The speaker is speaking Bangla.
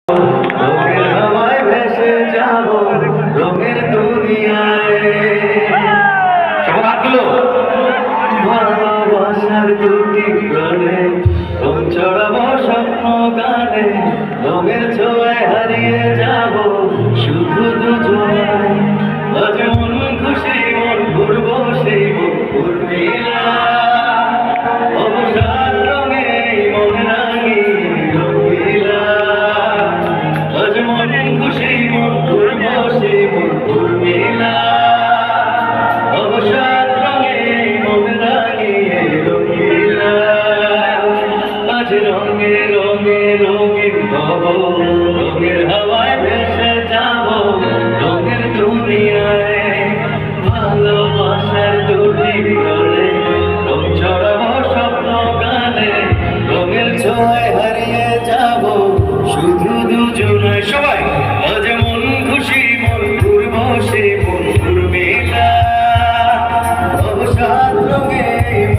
রঙের হাওয়ায় ভেসে যাব রঙের দুনিয়ায়। সবার হাতগুলো। ভালোবাসার দুটি প্রাণে রং চড়াবো স্বপ্ন গানে, রঙের ছোঁয়ায় হারিয়ে যাব শুধু দুজনায়। আজ মন খুশি মন ঘুরবো সেই মন উর্মিলা, অবসাদ রঙে মন রাঙি রঙিলা। আজ মন খুশি মন ঘুরবো সেই মন উর্মিলা, অবসাদ রঙে মন রাঙি রঙিলা। আজ রঙে রঙে রঙিন হব।